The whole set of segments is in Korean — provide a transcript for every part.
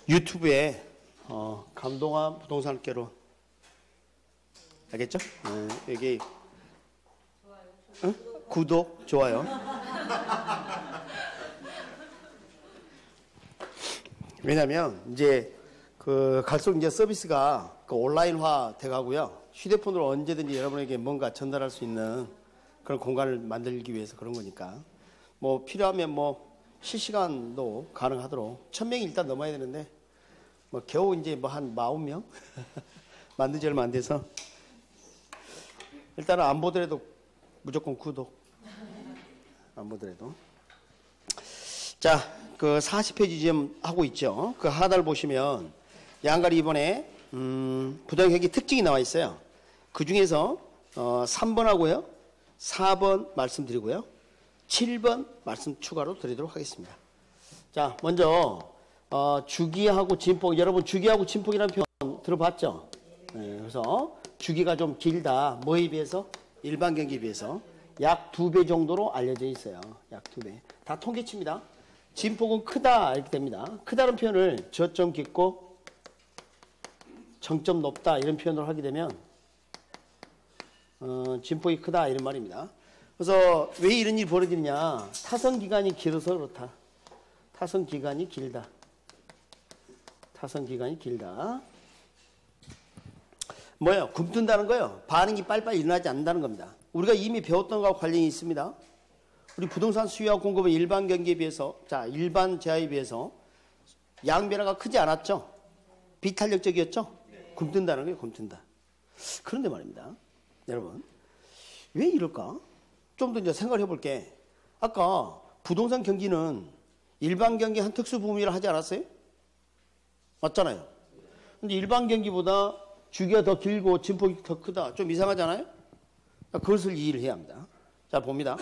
유튜브에 감동한 부동산학개론 알겠죠? 여기 구독, 좋아요. 왜냐면 이제 갈수록 이제 서비스가 온라인화 돼가고요. 휴대폰으로 언제든지 여러분에게 뭔가 전달할 수 있는 그런 공간을 만들기 위해서 그런 거니까. 뭐 필요하면 뭐 실시간도 가능하도록 1000명이 일단 넘어야 되는데 뭐 겨우 이제 뭐 한 40명 만든 지 얼마 안 돼서 일단은 안 보더라도 무조건 구독. 안 보더라도. 자, 40페이지 지금 하고 있죠. 그 하단을 보시면 양갈이 이번에 부동산경기 특징이 나와 있어요. 그 중에서 3번하고요 4번 말씀드리고요 7번 말씀 추가로 드리도록 하겠습니다. 자, 먼저 주기하고 진폭, 여러분 주기하고 진폭이라는 표현 들어봤죠? 네, 그래서 주기가 좀 길다. 뭐에 비해서? 일반 경기에 비해서 약 2배 정도로 알려져 있어요. 약 2배. 다 통계치입니다. 진폭은 크다 이렇게 됩니다. 크다는 표현을 저점 깊고 정점 높다 이런 표현으로 하게 되면 진폭이 크다 이런 말입니다. 그래서 왜 이런 일이 벌어지느냐? 타선 기간이 길어서 그렇다. 타선 기간이 길다. 타선 기간이 길다. 뭐예요? 굼뜬다는 거예요. 반응이 빨리빨리 일어나지 않는다는 겁니다. 우리가 이미 배웠던 것과 관련이 있습니다. 우리 부동산 수요와 공급은 일반 경기에 비해서, 일반 재화에 비해서 양변화가 크지 않았죠? 비탄력적이었죠? 굼뜬다는 거예요, 굼뜬다. 그런데 말입니다. 여러분, 왜 이럴까? 좀 더 이제 생각을 해볼게. 아까 부동산 경기는 일반 경기 한 특수 부분이라 하지 않았어요? 맞잖아요. 근데 일반 경기보다 주기가 더 길고 진폭이 더 크다. 좀 이상하잖아요? 그것을 이해를 해야 합니다. 자, 봅니다.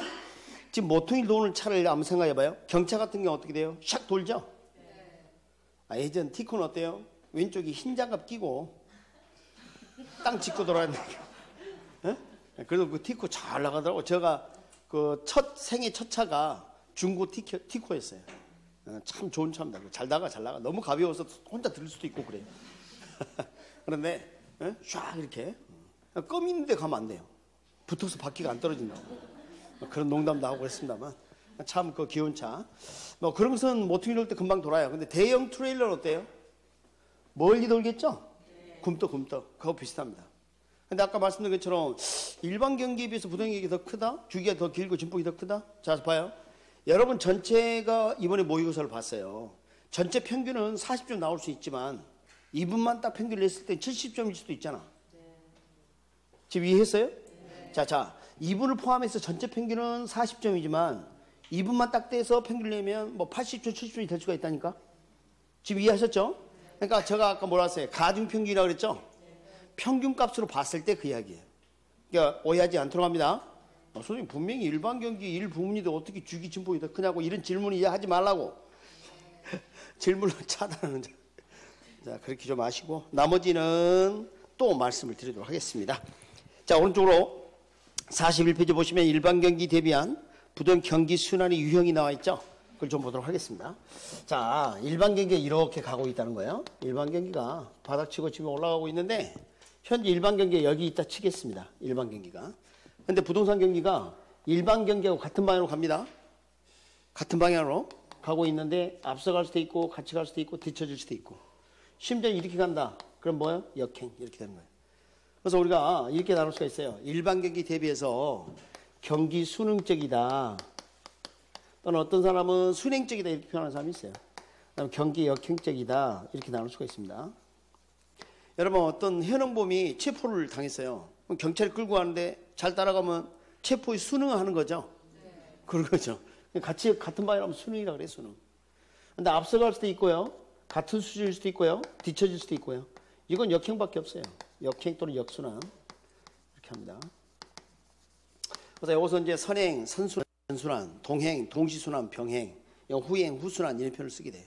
지금 모퉁이 도는 차를 한번 생각해봐요. 경차 같은 경우 어떻게 돼요? 샥 돌죠? 예전 티코는 어때요? 왼쪽이 흰 장갑 끼고 땅 짚고 돌아야 돼요. 그래도 그 티코 잘 나가더라고. 제가 생애 첫 차가 중고 티코였어요. 참 좋은 차입니다. 잘 나가. 너무 가벼워서 혼자 들을 수도 있고 그래요. 그런데 쫙 이렇게 껌 있는데 가면 안 돼요. 붙어서 바퀴가 안 떨어진다고. 그런 농담도 하고 그랬습니다만 참 귀여운 차. 뭐 그런 것은 모퉁이 돌 때 금방 돌아요. 근데 대형 트레일러는 어때요? 멀리 돌겠죠? 굼떡. 그거 비슷합니다. 근데 아까 말씀드린 것처럼 일반 경기에 비해서 부동산 경기가 더 크다? 주기가 더 길고 진폭이 더 크다? 자, 봐요. 여러분 전체가 이번에 모의고사를 봤어요. 전체 평균은 40점 나올 수 있지만 이분만 딱 평균을 냈을 때 70점일 수도 있잖아. 지금 이해했어요? 자, 이분을 포함해서 전체 평균은 40점이지만 이분만 딱 떼서 평균을 내면 뭐 80점, 70점이 될 수가 있다니까? 지금 이해하셨죠? 그러니까 제가 아까 뭐라 했어요? 가중평균이라고 그랬죠? 평균값으로 봤을 때 그 이야기예요. 그러니까 오해하지 않도록 합니다. 선생님 분명히 일반 경기 일부분인데 어떻게 주기 진폭이 더 크냐고 이런 질문을 하지 말라고. 질문을 차단하는 자, 그렇게 좀 아시고 나머지는 또 말씀을 드리도록 하겠습니다. 자, 오른쪽으로 41페이지 보시면 일반 경기 대비한 부동산 경기 순환의 유형이 나와 있죠? 그걸 좀 보도록 하겠습니다. 자, 일반 경기가 이렇게 가고 있다는 거예요. 일반 경기가 바닥치고 지금 올라가고 있는데 현재 일반 경기가 여기 있다 치겠습니다. 일반 경기가. 근데 부동산 경기가 일반 경기하고 같은 방향으로 갑니다. 같은 방향으로 가고 있는데 앞서갈 수도 있고 같이 갈 수도 있고 뒤처질 수도 있고 심지어 이렇게 간다. 그럼 뭐예요? 역행 이렇게 되는 거예요. 그래서 우리가 이렇게 나눌 수가 있어요. 일반 경기 대비해서 경기 순응적이다. 또는 어떤 사람은 순행적이다 이렇게 표현하는 사람이 있어요. 그다음에 경기 역행적이다 이렇게 나눌 수가 있습니다. 여러분 어떤 현행범이 체포를 당했어요. 그럼 경찰이 끌고 가는데 잘 따라가면 체포에 순응하는 거죠. 그런 거죠. 같이 같은 방향으로 하면 순응이라고 그래요. 순응. 근데 앞서갈 수도 있고요. 같은 수준일 수도 있고요. 뒤처질 수도 있고요. 이건 역행밖에 없어요. 역행 또는 역순환 이렇게 합니다. 그래서 여기서 이제 선행, 선순환, 순환, 동행, 동시순환, 병행, 후행, 후순환 이런 표현을 쓰게 돼요.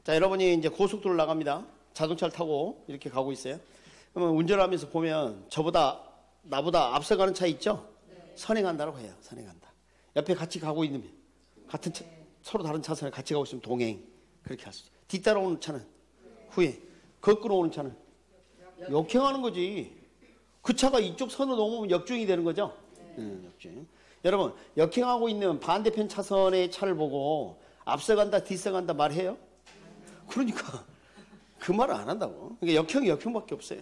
자, 여러분이 이제 고속도로 나갑니다. 자동차를 타고 이렇게 가고 있어요. 그러면 운전하면서 보면 나보다 앞서가는 차 있죠? 선행한다라고 해요. 선행한다. 옆에 같이 가고 있는 서로 다른 차선에 같이 가고 있으면 동행 그렇게 할 수 있어요. 뒤따라오는 차는 후에. 거꾸로 오는 차는 역행하는 거지. 그 차가 이쪽 선으로 넘으면 역주행이 되는 거죠. 역주행. 여러분, 역행하고 있는 반대편 차선의 차를 보고 앞서간다 뒤서간다 말해요? 그러니까 그 말을 안 한다고. 그러니까 역행이 역행밖에 없어요.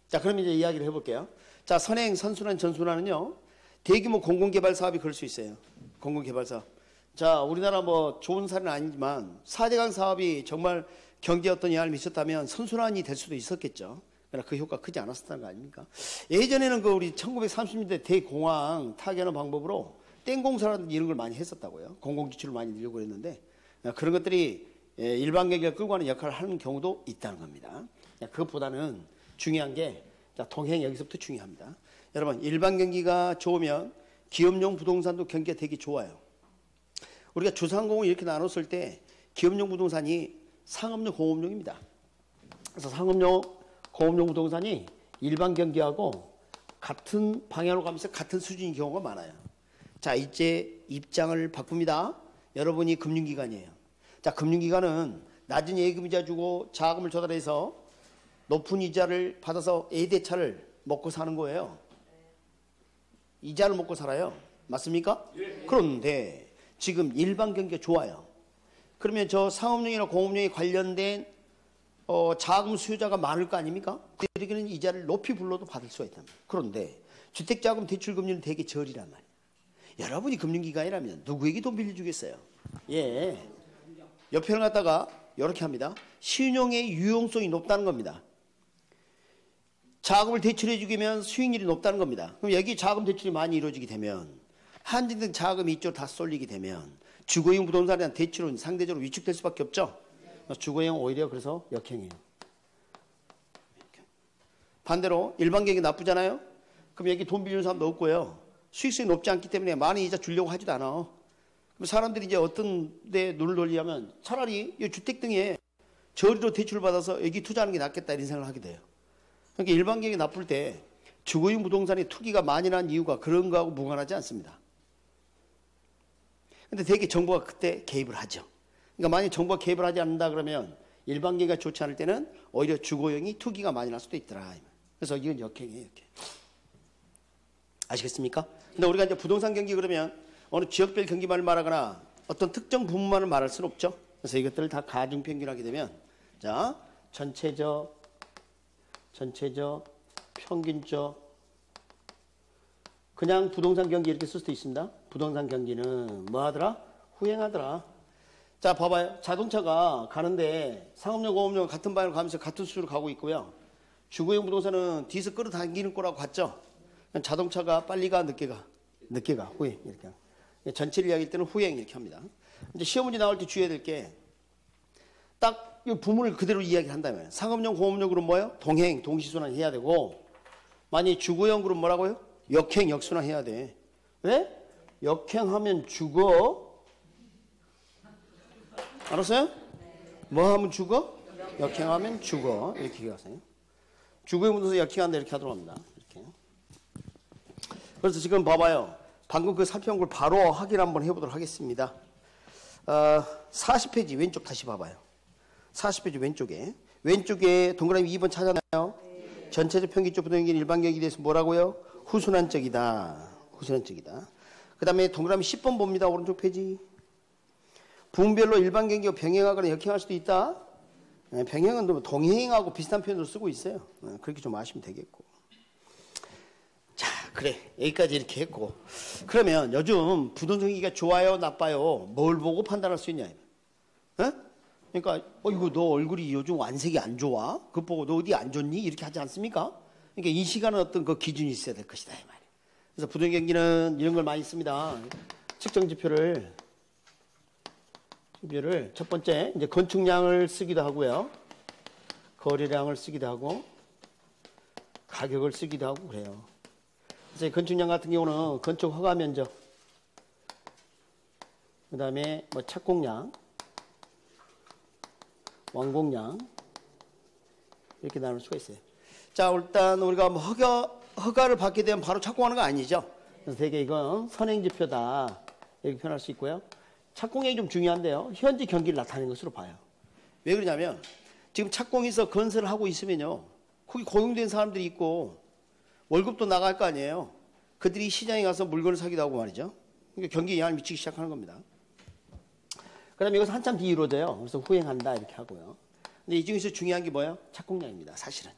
자, 그럼 이제 이야기를 해볼게요. 자, 선행, 선순환, 전순환은요, 대규모 공공개발 사업이 그럴 수 있어요. 공공개발 사업. 자, 우리나라 뭐 좋은 사례는 아니지만 4대강 사업이 정말 경제에 어떤 영향을 미쳤다면 선순환이 될 수도 있었겠죠. 그러나 그 효과가 크지 않았었다는 거 아닙니까? 예전에는 그 우리 1930년대 대공황 타개하는 방법으로 땡공사라든지 이런 걸 많이 했었다고요. 공공지출을 많이 늘려고 했는데 그런 것들이 일반 경기가 끌고 가는 역할을 하는 경우도 있다는 겁니다. 그것보다는 중요한 게 동행 여기서부터 중요합니다. 여러분, 일반 경기가 좋으면 기업용 부동산도 경기가 되게 좋아요. 우리가 주상공을 이렇게 나눴을 때 기업용 부동산이 상업용, 공업용입니다. 그래서 상업용, 공업용 부동산이 일반 경기하고 같은 방향으로 가면서 같은 수준인 경우가 많아요. 자, 이제 입장을 바꿉니다. 여러분이 금융기관이에요. 자, 금융기관은 낮은 예금이자 주고 자금을 조달해서 높은 이자를 받아서 A대차를 먹고 사는 거예요. 이자를 먹고 살아요. 맞습니까? 그런데 지금 일반 경기가 좋아요. 그러면 저 상업용이나 공업용에 관련된 자금 수요자가 많을 거 아닙니까? 그들에게는 이자를 높이 불러도 받을 수가 있단 말이에요. 그런데 주택자금 대출금리는 되게 저리란 말이에요. 여러분이 금융기관이라면 누구에게 돈 빌려주겠어요? 예. 옆에를 갖다가 이렇게 합니다. 신용의 유용성이 높다는 겁니다. 자금을 대출해 주기면 수익률이 높다는 겁니다. 그럼 여기 자금 대출이 많이 이루어지게 되면 한진등 자금이 이쪽으로 다 쏠리게 되면 주거용 부동산에 대한 대출은 상대적으로 위축될 수밖에 없죠. 주거용 오히려 그래서 역행해요. 반대로 일반 경기 나쁘잖아요. 그럼 여기 돈 빌리는 사람도 없고요. 수익성이 높지 않기 때문에 많은 이자 주려고 하지도 않아. 그럼 사람들이 이제 어떤 데 눈을 돌리냐면 차라리 이 주택 등에 저리로 대출을 받아서 여기 투자하는 게 낫겠다 이런 생각을 하게 돼요. 그러니까 일반 경기 나쁠 때 주거용 부동산의 투기가 많이 난 이유가 그런 거하고 무관하지 않습니다. 근데 되게 정부가 그때 개입을 하죠. 그러니까 만약 정부가 개입을 하지 않는다 그러면 일반 경기가 좋지 않을 때는 오히려 주거용이 투기가 많이 날 수도 있더라. 그래서 이건 역행이에요. 역행. 아시겠습니까? 근데 우리가 이제 부동산 경기 그러면 어느 지역별 경기만을 말하거나 어떤 특정 부분만을 말할 수는 없죠. 그래서 이것들을 다 가중평균하게 되면 자, 전체적, 평균적, 그냥 부동산 경기 이렇게 쓸 수도 있습니다. 부동산 경기는 뭐 하더라? 후행하더라. 자, 봐봐요. 자동차가 가는데 상업용, 공업용 같은 방향으로 가면서 같은 수로 가고 있고요. 주거용 부동산은 뒤에서 끌어당기는 거라고 같죠? 자동차가 빨리 가, 늦게 가? 늦게 가, 후행. 이렇게. 전체를 이야기할 때는 후행 이렇게 합니다. 이제 시험 문제 나올 때 주의해야 될 게 딱 이 부문을 그대로 이야기를 한다면 상업용, 공업용으로 뭐예요? 동행, 동시순환 해야 되고 만약에 주거용으로 뭐라고요? 역행, 역순환 해야 돼. 왜? 역행하면 죽어. 알았어요? 뭐 하면 죽어? 역행하면 죽어. 이렇게 기억하세요. 주거용 부동산 역행한다 이렇게 하도록 합니다. 이렇게. 그래서 지금 봐봐요. 방금 그 살펴본 걸 바로 확인 한번 해보도록 하겠습니다. 40페이지 왼쪽 다시 봐봐요. 40페이지 왼쪽에 동그라미 2번 찾아나요? 네. 전체적 평균적 부동산 일반 경기에 대해서 뭐라고요? 후순환적이다. 후순환적이다. 그 다음에 동그라미 10번 봅니다. 오른쪽 페이지. 부분별로 일반 경기가 병행하거나 역행할 수도 있다. 병행은 동행하고 비슷한 표현으로 쓰고 있어요. 그렇게 좀 아시면 되겠고. 자, 그래. 여기까지 이렇게 했고. 그러면 요즘 부동산 경기가 좋아요, 나빠요? 뭘 보고 판단할 수 있냐? 어? 그러니까 이거 너 얼굴이 요즘 안색이 안 좋아? 그거 보고 너 어디 안 좋니? 이렇게 하지 않습니까? 그러니까 이 시간은 어떤 그 기준이 있어야 될 것이다 이 말이에요. 그래서 부동산 경기는 이런 걸 많이 씁니다. 측정 지표를 첫 번째 이제 건축량을 쓰기도 하고요. 거래량을 쓰기도 하고 가격을 쓰기도 하고 그래요. 그래서 건축량 같은 경우는 건축 허가 면적, 그다음에 뭐 착공량, 완공량 이렇게 나눌 수가 있어요. 자, 일단 우리가 뭐 허가를 받게 되면 바로 착공하는 거 아니죠. 그래서 되게 이건 선행지표다 이렇게 표현할 수 있고요. 착공량이 좀 중요한데요. 현재 경기를 나타내는 것으로 봐요. 왜 그러냐면 지금 착공해서 건설을 하고 있으면요. 거기 고용된 사람들이 있고 월급도 나갈 거 아니에요. 그들이 시장에 가서 물건을 사기도 하고 말이죠. 그러니까 경기에 영향을 미치기 시작하는 겁니다. 그 다음에 이것은 한참 뒤에 이루어져요. 그래서 후행한다 이렇게 하고요. 근데 이 중에서 중요한 게 뭐예요? 착공량입니다. 사실은.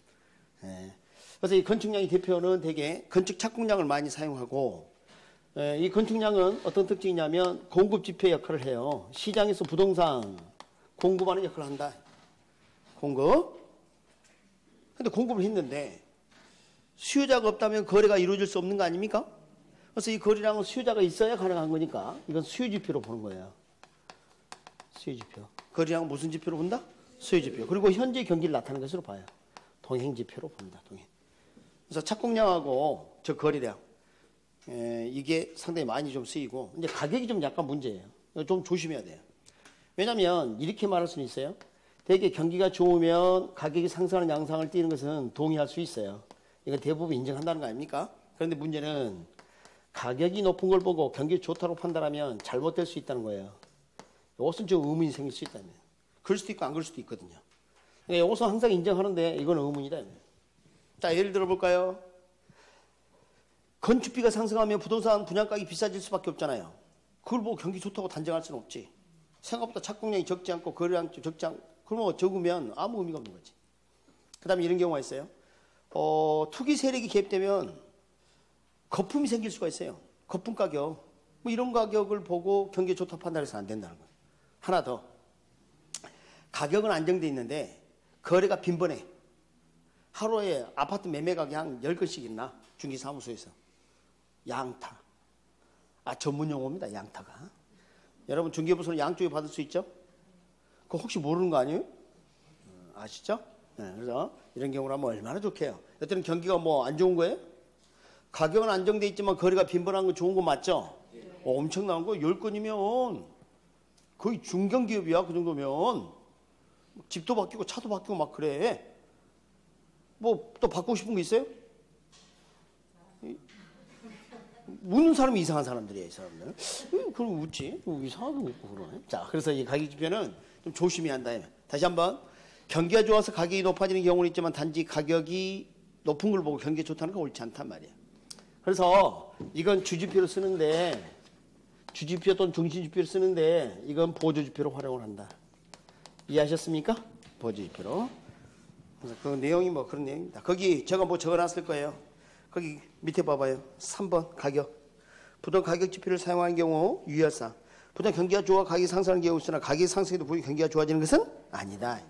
예. 그래서 이 건축량의 대표는 대개 건축 착공량을 많이 사용하고 이 건축량은 어떤 특징이냐면 공급 지표 역할을 해요. 시장에서 부동산 공급하는 역할을 한다. 공급. 근데 공급을 했는데 수요자가 없다면 거래가 이루어질 수 없는 거 아닙니까? 그래서 이 거래량은 수요자가 있어야 가능한 거니까 이건 수요지표로 보는 거예요. 수요지표. 거래량은 무슨 지표로 본다? 수요지표. 그리고 현재 경기를 나타내는 것으로 봐요. 동행지표로 봅니다. 동행. 그래서 착공량하고 저 거래량 이게 상당히 많이 좀 쓰이고 이제 가격이 좀 약간 문제예요. 좀 조심해야 돼요. 왜냐하면 이렇게 말할 수는 있어요. 대개 경기가 좋으면 가격이 상승하는 양상을 띠는 것은 동의할 수 있어요. 이건 대부분 인정한다는 거 아닙니까? 그런데 문제는 가격이 높은 걸 보고 경기 좋다고 판단하면 잘못될 수 있다는 거예요. 이것은 좀 의문이 생길 수 있다면. 그럴 수도 있고 안 그럴 수도 있거든요. 그러니까 이것은 항상 인정하는데 이건 의문이다. 자, 예를 들어 볼까요? 건축비가 상승하면 부동산 분양가격이 비싸질 수밖에 없잖아요. 그걸 보고 경기 좋다고 단정할 수는 없지. 생각보다 착공량이 적지 않고 거래량도 적지 않고 그러면 적으면 아무 의미가 없는 거지. 그 다음에 이런 경우가 있어요. 투기 세력이 개입되면 거품이 생길 수가 있어요. 거품 가격. 뭐 이런 가격을 보고 경기 좋다 판단해서 안 된다는 거예요. 하나 더. 가격은 안정돼 있는데 거래가 빈번해. 하루에 아파트 매매 가격이 한 10건씩 있나? 중개사무소에서. 양타. 전문 용어입니다. 양타가. 여러분 중개부서는 양쪽에 받을 수 있죠? 그거 혹시 모르는 거 아니에요? 아시죠? 네, 그래서 이런 경우를 하면 얼마나 좋게요. 여태는 경기가 뭐 안 좋은 거예요? 가격은 안정돼 있지만 거래가 빈번한 건 좋은 거 맞죠? 엄청난 거 10건이면 거의 중견기업이야. 그 정도면 집도 바뀌고 차도 바뀌고 막 그래. 뭐 또 바꾸고 싶은 거 있어요? 묻는 사람이 이상한 사람들이에요. 이 사람들. 그럼 웃지? 이상하게 묻고 그러네. 자, 그래서 이 가격 지표는 좀 조심해야 한다. 다시 한번 경기가 좋아서 가격이 높아지는 경우는 있지만 단지 가격이 높은 걸 보고 경기가 좋다는 건 옳지 않단 말이에요. 그래서 이건 주지표로 쓰는데 주지표 또는 중심지표로 쓰는데 이건 보조지표로 활용을 한다. 이해하셨습니까? 보조지표로. 그래서 그 내용이 뭐 그런 내용입니다. 거기 제가 뭐 적어놨을 거예요. 거기 밑에 봐봐요. 3번 가격. 부동 가격 지표를 사용하는 경우 유의사항. 부동 경기가 좋아 가격이 상승하는 경우 있으나 가격이 상승해도 부동 경기가 좋아지는 것은 아니다.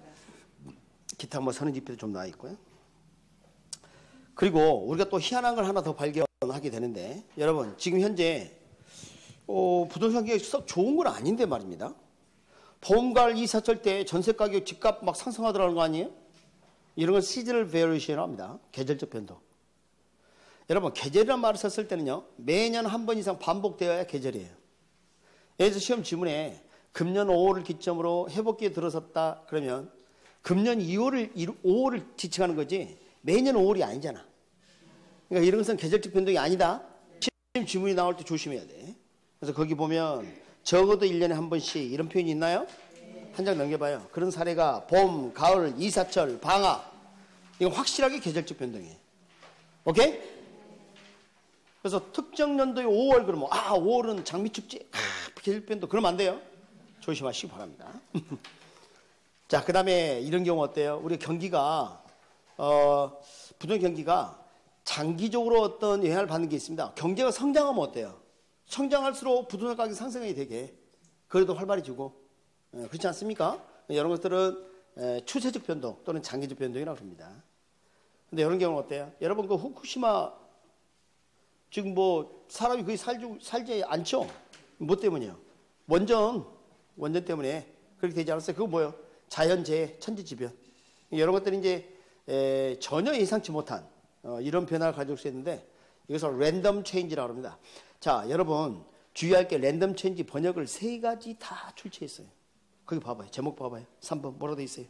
기타 뭐 선행 지표도 좀 나와 있고요. 그리고 우리가 또 희한한 걸 하나 더 발견하게 되는데 여러분 지금 현재 부동산 가격이 썩 좋은 건 아닌데 말입니다. 봄, 가을, 이사철 때 전세 가격 집값 막 상승하더라는 거 아니에요? 이런 걸 시즌al variation이라고 합니다. 계절적 변동. 여러분 계절이라는 말을 썼을 때는요. 매년 한 번 이상 반복되어야 계절이에요. 예를 들어 시험 지문에 금년 5월을 기점으로 회복기에 들어섰다 그러면 금년 5월을 지칭하는 거지 매년 5월이 아니잖아. 그러니까 이런 것은 계절적 변동이 아니다. 시험 지문이 나올 때 조심해야 돼. 그래서 거기 보면 적어도 1년에 한 번씩 이런 표현이 있나요? 한 장 넘겨봐요. 그런 사례가 봄, 가을, 이사철, 방학. 이건 확실하게 계절적 변동이에요. 오케이? 그래서 특정 연도에 5월 그러면 5월은 장미축제 계절 변동 그러면 안 돼요. 조심하시기 바랍니다. 자, 그 다음에 이런 경우 어때요? 우리 경기가 부동 경기가 장기적으로 어떤 영향을 받는 게 있습니다. 경제가 성장하면 어때요? 성장할수록 부동산 가격이 상승이 되게 그래도 활발해지고 그렇지 않습니까? 이런 것들은 추세적 변동 또는 장기적 변동이라고 합니다. 근데 이런 경우는 어때요? 여러분 그 후쿠시마 지금 뭐 사람이 거의 살지 않죠? 뭐 때문이요? 원전 때문에 그렇게 되지 않았어요? 그거 뭐예요? 자연재해, 천재지변 이런 것들이 이제 전혀 예상치 못한 이런 변화를 가져올 수 있는데 이것을 랜덤 체인지라고 합니다. 자, 여러분 주의할 게 랜덤 체인지 번역을 3가지 다 출제했어요. 거기 봐봐요. 제목 봐봐요. 3번 뭐라고 돼 있어요?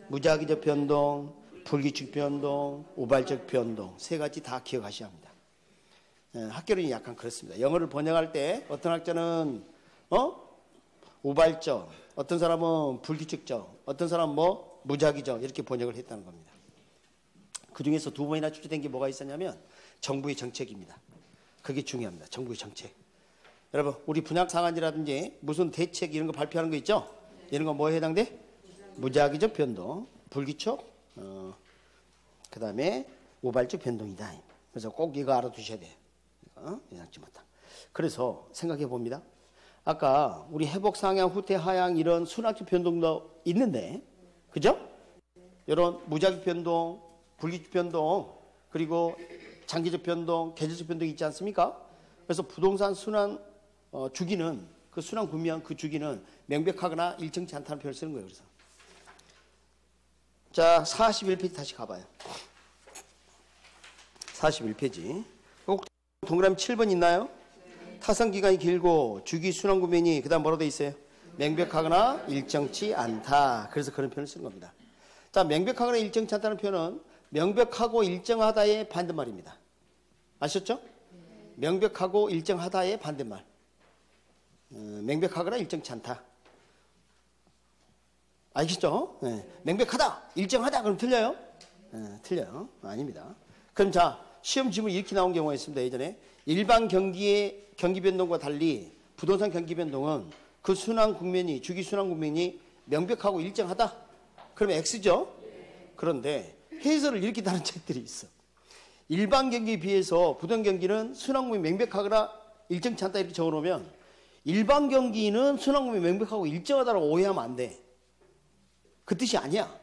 무작위적 변동, 불규칙 변동, 우발적 변동 3가지 다 기억하셔야 합니다. 학교는 약간 그렇습니다. 영어를 번역할 때 어떤 학자는 우발적, 어떤 사람은 불규칙적, 어떤 사람은 뭐 무작위적 이렇게 번역을 했다는 겁니다. 그중에서 두 번이나 출제된 게 뭐가 있었냐면 정부의 정책입니다. 그게 중요합니다. 정부의 정책. 여러분 우리 분양상한제라든지 무슨 대책 이런 거 발표하는 거 있죠? 이런 거 뭐에 해당돼? 무작위적 변동, 불규칙, 그 다음에 우발적 변동이다. 그래서 꼭 이거 알아두셔야 돼요. 예상치 못한. 그래서 생각해 봅니다. 아까 우리 회복 상향, 후퇴 하향 이런 순환적 변동도 있는데, 그죠? 이런 무작위 변동, 불규칙 변동, 그리고 장기적 변동, 계절적 변동이 있지 않습니까? 그래서 부동산 순환 주기는 그 순환 구면 그 주기는 명백하거나 일정치 않다는 표현을 쓰는 거예요. 그래서 자 41페이지 다시 가봐요. 41페이지. 꼭 동그라미 7번 있나요? 타산 기간이 길고 주기 순환 구면이 그다음 뭐라고 돼 있어요? 명백하거나 일정치 않다. 그래서 그런 표현을 쓰는 겁니다. 자, 명백하거나 일정치 않다는 표현은 명백하고 일정하다의 반대말입니다. 아셨죠? 명백하고 일정하다의 반대말. 명백하거나 일정치 않다. 알겠죠? 네. 명백하다, 일정하다 그럼 틀려요? 틀려요. 아닙니다. 그럼 자, 시험 지문 이렇게 나온 경우가 있습니다. 예전에 일반 경기의 경기 변동과 달리 부동산 경기 변동은 그 순환 국면이 주기 순환 국면이 명백하고 일정하다. 그러면 X죠? 그런데 해설을 이렇게 다는 책들이 있어. 일반 경기에 비해서 부동 경기는 순환 국면이 명백하거나 일정치 않다 이렇게 적어놓으면 일반 경기는 순환 국면이 명백하고 일정하다라고 오해하면 안 돼. 그 뜻이 아니야.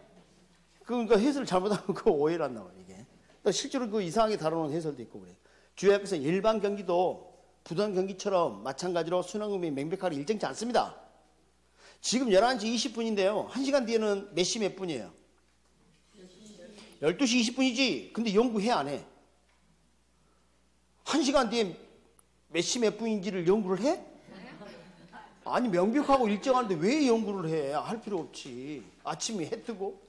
그러니까 해설을 잘못하면 그 오해를 안 나와요, 이게. 실제로 그 이상하게 다루는 해설도 있고 그래요. 주요학에서 일반 경기도 부동 경기처럼 마찬가지로 순환 국면이 명백하게 일정치 않습니다. 지금 11시 20분인데요. 1시간 뒤에는 몇 시 몇 분이에요? 12시 20분이지. 근데 연구해 안 해? 1시간 뒤에 몇 시 몇 분인지를 연구를 해? 아니 명백하고 일정한데 왜 연구를 해? 할 필요 없지. 아침에 해 뜨고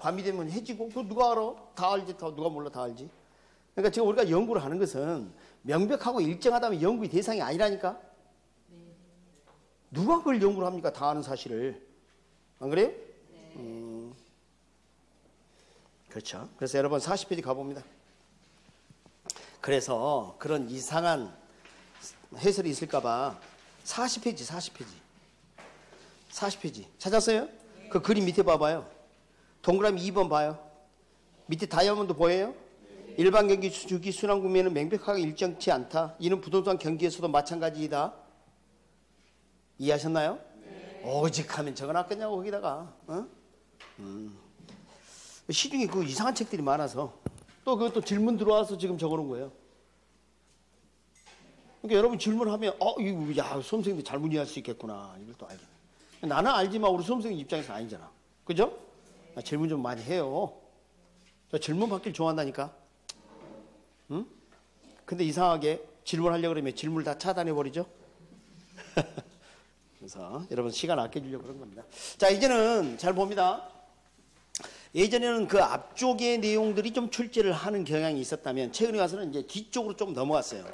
밤이 되면 해지고 그거 누가 알아? 다 알지. 누가 몰라 다 알지. 그러니까 지금 우리가 연구를 하는 것은 명백하고 일정하다면 연구의 대상이 아니라니까. 누가 그걸 연구를 합니까? 다 아는 사실을. 안 그래요? 그렇죠. 그래서 여러분 40페이지 가봅니다. 그래서 그런 이상한 해설이 있을까봐 40페이지 찾았어요? 그 그림 밑에 봐봐요. 동그라미 2번 봐요. 밑에 다이아몬드 보여요? 일반 경기 주기 순환 국면은 명백하게 일정치 않다. 이는 부동산 경기에서도 마찬가지이다. 이해하셨나요? 오직하면 적어놨겠냐고 거기다가. 시중에 그 이상한 책들이 많아서 또 그것도 질문 들어와서 지금 적어놓은 거예요. 그러니까 여러분 질문하면 이거 야 수험생도 잘못 이해할 수 있겠구나. 이걸 또 알겠네. 나는 알지만 우리 수험생 입장에서는 아니잖아. 그죠? 질문 좀 많이 해요. 저 질문 받길 좋아한다니까. 응? 근데 이상하게 질문하려고 그러면 질문을 다 차단해버리죠. 그래서 여러분 시간 아껴주려고 그런 겁니다. 자, 이제는 잘 봅니다. 예전에는 그 앞쪽의 내용들이 좀 출제를 하는 경향이 있었다면 최근에 와서는 이제 뒤쪽으로 좀 넘어갔어요.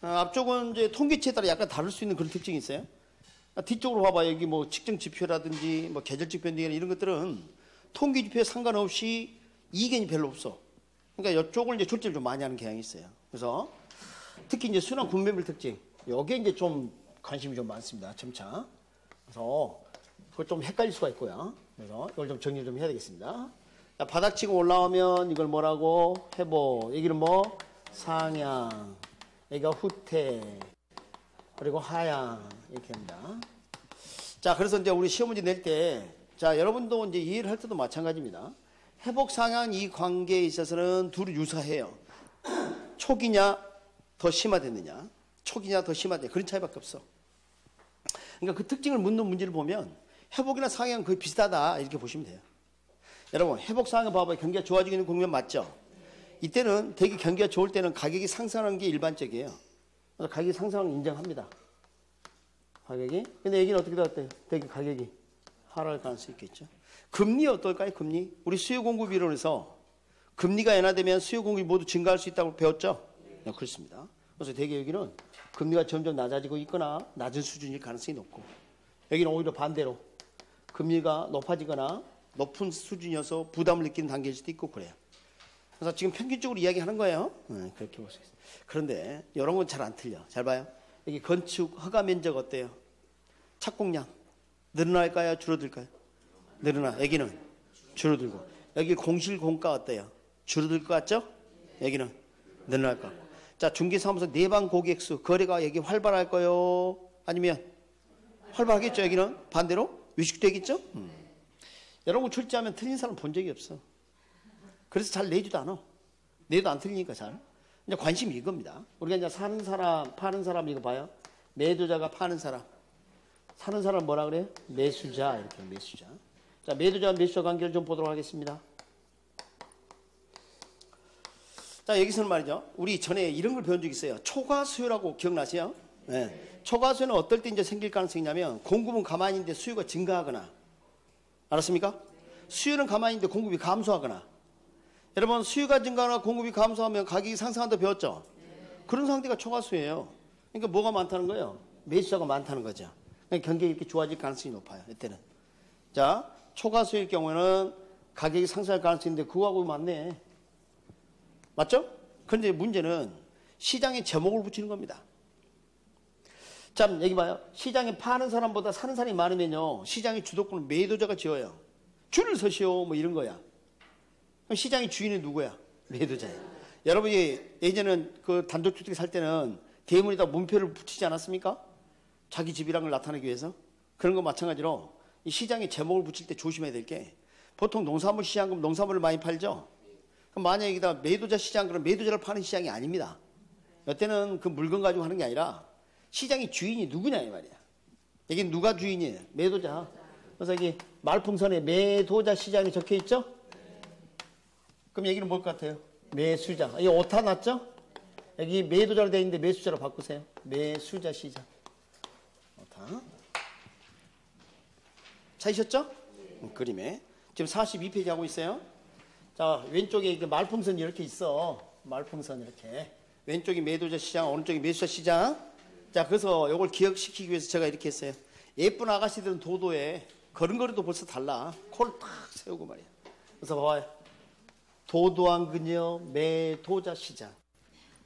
앞쪽은 이제 통계치에 따라 약간 다를 수 있는 그런 특징이 있어요. 뒤쪽으로 봐봐요. 여기 뭐 측정 지표라든지 뭐 계절적 변동이나 이런 것들은 통계 지표에 상관없이 이견이 별로 없어. 그러니까 이쪽을 이제 출제를 좀 많이 하는 경향이 있어요. 그래서 특히 이제 순환 군매물 특징, 여기에 이제 좀 관심이 좀 많습니다. 점차. 그래서 그걸 좀 헷갈릴 수가 있고요. 그래서 이걸 좀 정리 좀 해야 되겠습니다. 자, 바닥 치고 올라오면 이걸 뭐라고? 회복. 여기는 뭐? 상향. 여기가 후퇴. 그리고 하향. 이렇게 합니다. 자, 그래서 이제 우리 시험 문제 낼 때, 자, 여러분도 이제 이해를 할 때도 마찬가지입니다. 회복 상향 이 관계에 있어서는 둘이 유사해요. 초기냐, 더 심화됐느냐. 초기냐, 더 심화됐느냐. 그런 차이밖에 없어. 그러니까 그 특징을 묻는 문제를 보면 회복이나 상향은 거의 비슷하다. 이렇게 보시면 돼요. 여러분, 회복 상향 봐봐요. 경기가 좋아지고 있는 국면 맞죠? 이때는 되게 경기가 좋을 때는 가격이 상승하는 게 일반적이에요. 그래서 가격이 상승하는 걸 인정합니다. 가격이. 근데 여기는 어떻게 나왔대요? 되게 가격이 하락할 가능성이 있겠죠. 금리 어떨까요? 금리. 우리 수요 공급 이론에서 금리가 인하되면 수요 공급이 모두 증가할 수 있다고 배웠죠? 네, 그렇습니다. 그래서 되게 여기는 금리가 점점 낮아지고 있거나 낮은 수준일 가능성이 높고 여기는 오히려 반대로 금리가 높아지거나 높은 수준이어서 부담을 느끼는 단계일 수도 있고 그래요. 그래서 지금 평균적으로 이야기하는 거예요. 그렇게 볼 수 있어요. 그런데 이런 건 잘 안 틀려. 잘 봐요. 여기 건축 허가 면적 어때요? 착공량 늘어날까요? 줄어들까요? 늘어나. 여기는 줄어들고. 여기 공실 공가 어때요? 줄어들 것 같죠? 여기는 늘어날 것 같고. 자, 중개사무소 내방 고객수 거래가 여기 활발할까요? 아니면 활발하겠죠? 여기는 반대로 위축되겠죠? 이런 거 출제하면 틀린 사람 본 적이 없어. 그래서 잘 내지도 않아. 내도 안 틀리니까 잘. 이제 관심이 이겁니다. 우리가 이제 사는 사람, 파는 사람 이거 봐요. 매도자가 파는 사람. 사는 사람 뭐라 그래요? 매수자. 이렇게 매수자. 자, 매도자와 매수자 관계를 좀 보도록 하겠습니다. 자, 여기서는 말이죠. 우리 전에 이런 걸 배운 적 있어요. 초과 수요라고 기억나세요? 네. 초과 수요는 어떨 때 이제 생길 가능성이 있냐면 공급은 가만히 있는데 수요가 증가하거나. 알았습니까? 수요는 가만히 있는데 공급이 감소하거나. 여러분, 수요가 증가하거나 공급이 감소하면 가격이 상승한다 배웠죠? 그런 상태가 초과수예요. 그러니까 뭐가 많다는 거예요? 매수자가 많다는 거죠. 그러니까 경기가 이렇게 좋아질 가능성이 높아요. 이때는. 자, 초과수일 경우에는 가격이 상승할 가능성이 있는데 그거하고 맞네. 맞죠? 그런데 문제는 시장에 제목을 붙이는 겁니다. 참, 여기 봐요. 시장에 파는 사람보다 사는 사람이 많으면요, 시장의 주도권을 매도자가 지어요. 줄을 서시오, 뭐 이런 거야. 그럼 시장의 주인은 누구야? 매도자예요. 여러분이 예전에는 그 단독주택 살 때는 대문에다 문표를 붙이지 않았습니까? 자기 집이란 걸 나타내기 위해서. 그런 거 마찬가지로 이 시장에 제목을 붙일 때 조심해야 될 게, 보통 농산물 시장 그럼 농산물을 많이 팔죠? 그럼 만약에 여기다 매도자 시장 그럼 매도자를 파는 시장이 아닙니다. 이때는 그 물건 가지고 하는 게 아니라 시장의 주인이 누구냐 이 말이야. 여기 누가 주인이에요? 매도자. 그래서 여기 말풍선에 매도자 시장이 적혀 있죠? 그럼 여기는 뭘 것 같아요? 매수자. 여기 오타 났죠? 여기 매도자로 되어 있는데 매수자로 바꾸세요. 매수자 시장. 오타. 찾으셨죠? 그림에. 지금 42페이지 하고 있어요. 자, 왼쪽에 이렇게 말풍선이 이렇게 있어. 말풍선 이렇게. 왼쪽이 매도자 시장, 오른쪽이 매수자 시장. 자, 그래서 이걸 기억시키기 위해서 제가 이렇게 했어요. 예쁜 아가씨들은 도도해. 걸음걸이도 벌써 달라. 코를 탁 세우고 말이야. 그래서 봐봐요. 도도한 그녀 매도자 시장.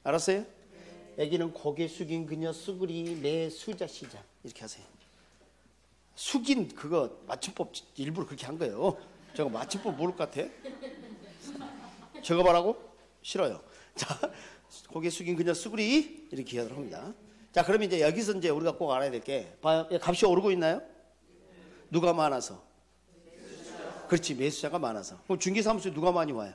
알았어요? 여기는 고개 숙인 그녀 수그리 매수자 시장. 이렇게 하세요. 숙인 그거 맞춤법 일부러 그렇게 한 거예요. 저거 맞춤법 모를 것 같아? 저거 봐라고? 싫어요. 자, 고개 숙인 그녀 수그리 이렇게 기억을 합니다. 자, 그러면 이제 여기서 이제 우리가 꼭 알아야 될 게, 봐요. 값이 오르고 있나요? 누가 많아서? 그렇지, 매수자가 많아서. 그럼 중개사무소에 누가 많이 와요?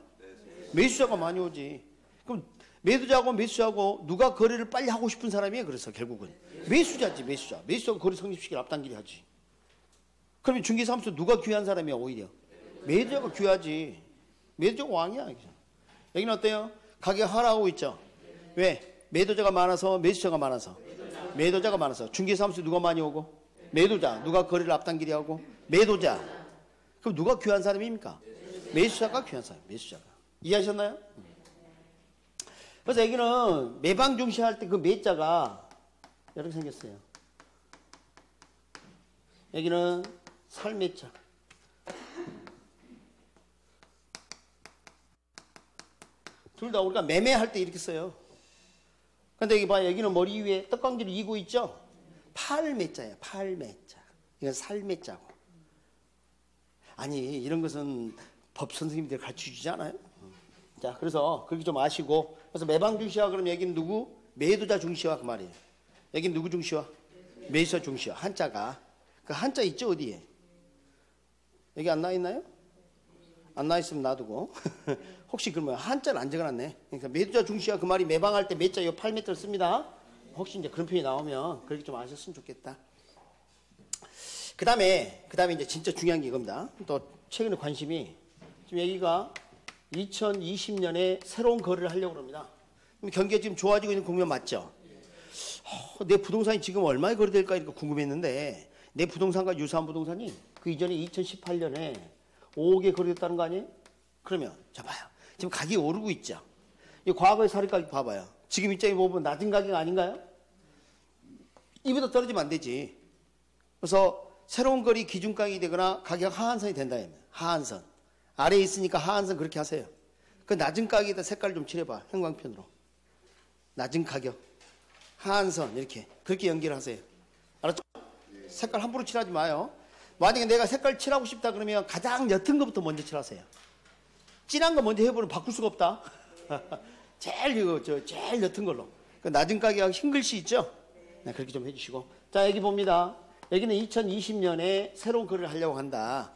매수자가 많이 오지. 그럼 매도자하고 매수자하고 누가 거래를 빨리 하고 싶은 사람이에요. 그래서 결국은 매수자지, 매수자. 매수자가 거래 성립시키기 앞당기리 하지. 그러면 중개사무소 누가 귀한 사람이야 오히려? 매도자가 귀하지. 매도자가 왕이야. 여기는 어때요? 가격 하락하고 있죠. 왜? 매도자가 많아서, 매수자가 많아서. 매도자가 많아서. 중개사무소에 누가 많이 오고? 매도자. 누가 거래를 앞당기리 하고? 매도자. 그럼 누가 귀한 사람입니까? 매수자가 귀한 사람. 매수자가. 이해하셨나요? 그래서 여기는 매방 중시할 때 그 매자가 이렇게 생겼어요. 여기는 살매자. 둘 다 우리가 매매할 때 이렇게 써요. 근데 여기 봐요. 여기는 머리 위에 떡강지를 이고 있죠? 팔매자예요. 팔매자. 이건 살매자고. 아니, 이런 것은 법 선생님들이 가르쳐 주지 않아요? 자, 그래서 그렇게 좀 아시고. 그래서 매방 중시화 그러면 여기는 누구? 매도자 중시화 그 말이에요. 여기는 누구 중시화? 매수자 중시화. 한자가. 그 한자 있죠? 어디에? 여기 안 나와 있나요? 안 나와 있으면 놔두고. 혹시 그러면 한자를 안 적어놨네. 그러니까 매도자 중시화 그 말이 매방할 때 매자 요 8m를 씁니다. 혹시 이제 그런 표현이 나오면 그렇게 좀 아셨으면 좋겠다. 그 다음에 이제 진짜 중요한 게 이겁니다. 또 최근에 관심이 지금 여기가 2020년에 새로운 거래를 하려고 합니다. 경기가 지금 좋아지고 있는 국면 맞죠? 내 부동산이 지금 얼마에 거래될까 이렇게 궁금했는데 내 부동산과 유사한 부동산이 그 이전에 2018년에 5억에 거래됐다는 거 아니에요? 그러면 자 봐요. 지금 가격이 오르고 있죠. 이 과거의 사례 가격 봐봐요. 지금 입장에 보면 낮은 가격 아닌가요? 이보다 떨어지면 안 되지. 그래서 새로운 거래 기준가격이 되거나 가격 하한선이 된다면 하한선. 아래에 있으니까 하한선 그렇게 하세요. 그 낮은 가격에다 색깔 좀 칠해봐. 형광펜으로. 낮은 가격. 하한선 이렇게. 그렇게 연결하세요. 알았죠? 색깔 함부로 칠하지 마요. 만약에 내가 색깔 칠하고 싶다 그러면 가장 옅은 것부터 먼저 칠하세요. 진한 거 먼저 해보면 바꿀 수가 없다. 제일 옅은 걸로. 그 낮은 가격 흰 글씨 있죠? 네, 그렇게 좀 해주시고. 자, 여기 봅니다. 여기는 2020년에 새로운 글을 하려고 한다.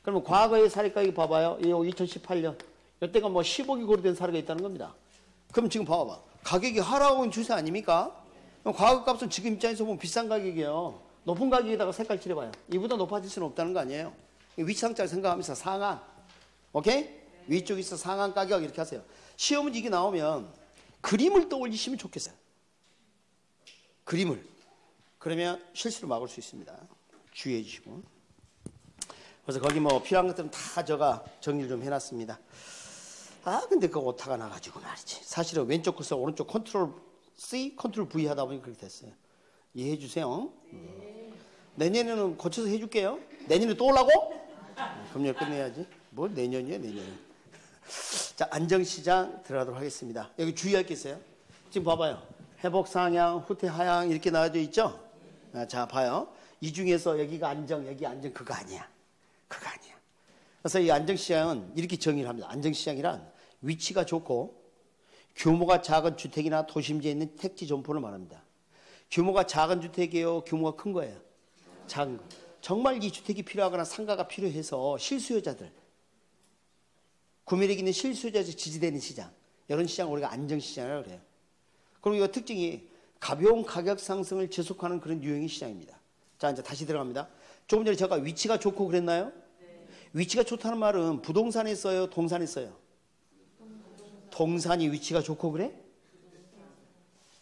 그러면 과거의 사례 가격 봐봐요. 이 2018년. 이때가 뭐 10억이 거래된 사례가 있다는 겁니다. 그럼 지금 봐봐. 가격이 하락하고 있는 추세 아닙니까? 그럼 과거 값은 지금 입장에서 보면 비싼 가격이에요. 높은 가격에다가 색깔 칠해봐요. 이보다 높아질 수는 없다는 거 아니에요. 위치상자를 생각하면서 상한. 오케이? 위쪽에서 상한 가격 이렇게 하세요. 시험 문제 이게 나오면 그림을 떠올리시면 좋겠어요. 그림을. 그러면 실수를 막을 수 있습니다. 주의해 주시고. 그래서 거기 뭐 필요한 것들은 다 제가 정리를 좀 해놨습니다. 근데 그 오타가 나가지고 말이지. 사실은 왼쪽 커서 오른쪽 컨트롤 C, 컨트롤 V 하다 보니 그렇게 됐어요. 이해해 주세요. 내년에는 고쳐서 해줄게요. 내년에 또 오려고? 금요일 끝내야지. 뭐 내년이야 내년. 자, 안정시장 들어가도록 하겠습니다. 여기 주의할 게 있어요. 지금 봐봐요. 회복 상향, 후퇴 하향 이렇게 나와져 있죠? 자, 봐요. 이 중에서 여기가 안정, 여기 안정 그거 아니야. 그거 아니야. 그래서 이 안정시장은 이렇게 정의를 합니다. 안정시장이란 위치가 좋고 규모가 작은 주택이나 도심지에 있는 택지 점포를 말합니다. 규모가 작은 주택이에요? 규모가 큰 거예요? 작은 거. 정말 이 주택이 필요하거나 상가가 필요해서 실수요자들, 구매력 있는 실수요자에서 지지되는 시장, 이런 시장을 우리가 안정시장이라고 그래요. 그리고 이 특징이 가벼운 가격 상승을 지속하는 그런 유형의 시장입니다. 자, 이제 다시 들어갑니다. 조금 전에 제가 위치가 좋고 그랬나요? 네. 위치가 좋다는 말은 부동산에 써요? 동산에 써요? 동산이 위치가 좋고 그래?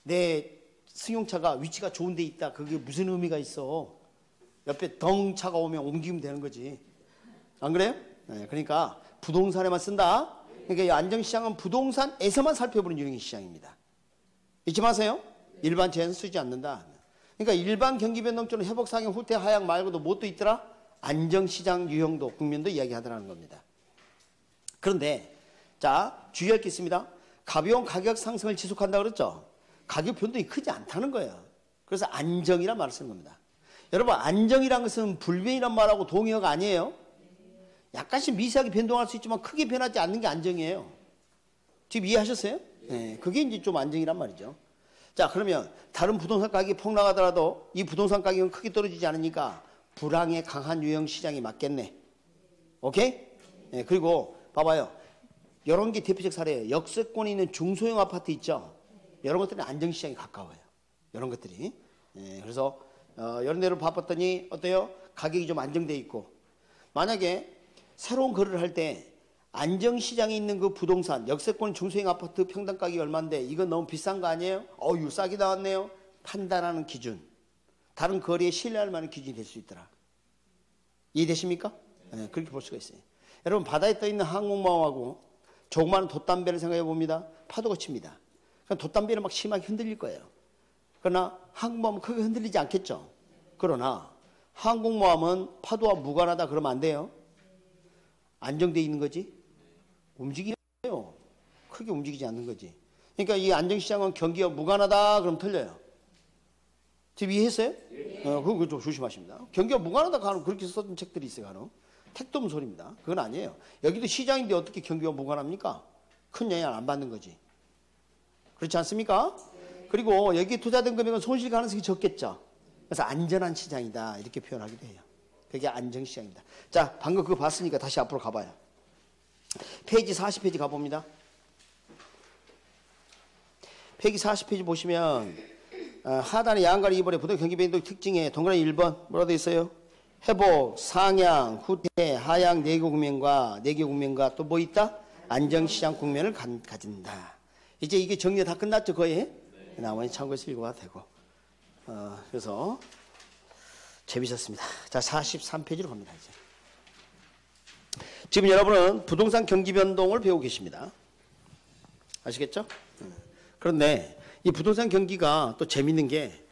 내 승용차가 위치가 좋은 데 있다. 그게 무슨 의미가 있어? 옆에 덩 차가 오면 옮기면 되는 거지. 안 그래요? 네, 그러니까 부동산에만 쓴다. 그러니까 이 안정시장은 부동산에서만 살펴보는 유형의 시장입니다. 잊지 마세요. 일반 제한 쓰지 않는다. 그러니까 일반 경기 변동적으로 회복 상향, 후퇴 하향 말고도 뭣도 있더라? 안정시장 유형도 국면도 이야기하더라는 겁니다. 그런데 자, 주의할 게 있습니다. 가벼운 가격 상승을 지속한다 그랬죠? 가격 변동이 크지 않다는 거예요. 그래서 안정이란 말을 쓰는 겁니다. 여러분, 안정이란 것은 불변이란 말하고 동의어가 아니에요. 약간씩 미세하게 변동할 수 있지만 크게 변하지 않는 게 안정이에요. 지금 이해하셨어요? 네, 그게 이제 좀 안정이란 말이죠. 자, 그러면 다른 부동산 가격이 폭락하더라도 이 부동산 가격은 크게 떨어지지 않으니까 불황에 강한 유형 시장이 맞겠네. 오케이? 네, 그리고 봐봐요. 이런 게 대표적 사례예요. 역세권에 있는 중소형 아파트 있죠? 이런 것들은 안정시장에 가까워요. 이런 것들이. 네, 그래서 이런 데를 봐봤더니 어때요? 가격이 좀 안정돼 있고. 만약에 새로운 거래를 할 때 안정시장에 있는 그 부동산, 역세권 중소형 아파트 평당 가격이 얼마인데 이건 너무 비싼 거 아니에요? 이거 싸게 나왔네요. 판단하는 기준. 다른 거래에 신뢰할 만한 기준이 될 수 있더라. 이해되십니까? 네, 그렇게 볼 수가 있어요. 여러분, 바다에 떠있는 항공모함하고 조그마한 돛담배를 생각해 봅니다. 파도가 칩니다. 그럼 돛담배는 막 심하게 흔들릴 거예요. 그러나 항공모함은 크게 흔들리지 않겠죠. 그러나 항공모함은 파도와 무관하다 그러면 안 돼요. 안정되어 있는 거지. 움직이요. 크게 움직이지 않는 거지. 그러니까 이 안정시장은 경기와 무관하다 그러면 틀려요. 지금 이해했어요? 그거 좀 조심하십니다. 경기와 무관하다 가는 그렇게 썼던 책들이 있어요. 가는. 택도 없는 소리입니다. 그건 아니에요. 여기도 시장인데 어떻게 경기와 무관합니까? 큰 영향 안 받는 거지. 그렇지 않습니까? 그리고 여기에 투자된 금액은 손실 가능성이 적겠죠. 그래서 안전한 시장이다 이렇게 표현하기도 해요. 그게 안정시장입니다. 자, 방금 그거 봤으니까 다시 앞으로 가봐요. 페이지 40페이지 가봅니다. 페이지 40페이지 보시면 하단에 양가리 2번에 부동 경기 변동 특징에 동그라미 1번 뭐라고 되어 있어요? 회복, 상향, 후퇴, 하향 4개 국면과 또 뭐 있다? 안정시장 국면을 가진다. 이제 이게 정리 다 끝났죠 거의? 나머지 참고해서 읽어봐도 되고. 그래서 재밌었습니다. 자, 43페이지로 갑니다. 이제. 지금 여러분은 부동산 경기 변동을 배우고 계십니다. 아시겠죠? 그런데 이 부동산 경기가 또 재밌는 게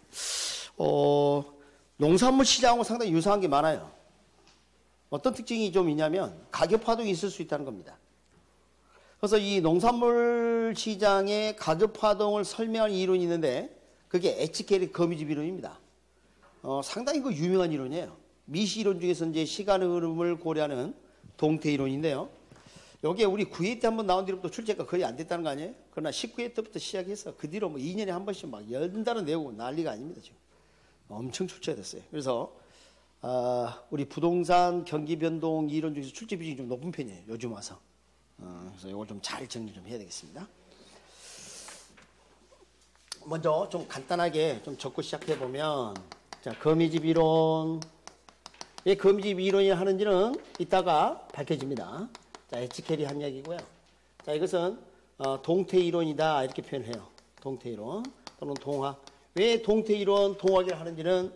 농산물 시장하고 상당히 유사한 게 많아요. 어떤 특징이 좀 있냐면 가격 파동이 있을 수 있다는 겁니다. 그래서 이 농산물 시장의 가격 파동을 설명하는 이론이 있는데 그게 에치케리 거미집 이론입니다. 상당히 그 유명한 이론이에요. 미시 이론 중에서 이제 시간의 흐름을 고려하는 동태 이론인데요. 여기에 우리 9회 때 한번 나온 뒤로부터 출제가 거의 안 됐다는 거 아니에요? 그러나 19회 때부터 시작해서 그 뒤로 뭐 2년에 한 번씩 막 연달아 내고 난리가 아닙니다, 지금. 엄청 출제가 됐어요. 그래서, 우리 부동산 경기 변동 이론 중에서 출제 비중이 좀 높은 편이에요, 요즘 와서. 그래서 이걸 좀 잘 정리 좀 해야 되겠습니다. 먼저 좀 간단하게 좀 적고 시작해 보면, 자, 거미집 이론. 왜 거미집 이론이 하는지는 이따가 밝혀집니다. 자, 에치케리 한 이야기고요. 자, 이것은 동태 이론이다 이렇게 표현해요. 동태 이론 또는 동학. 왜 동태 이론, 동학이라 하는지는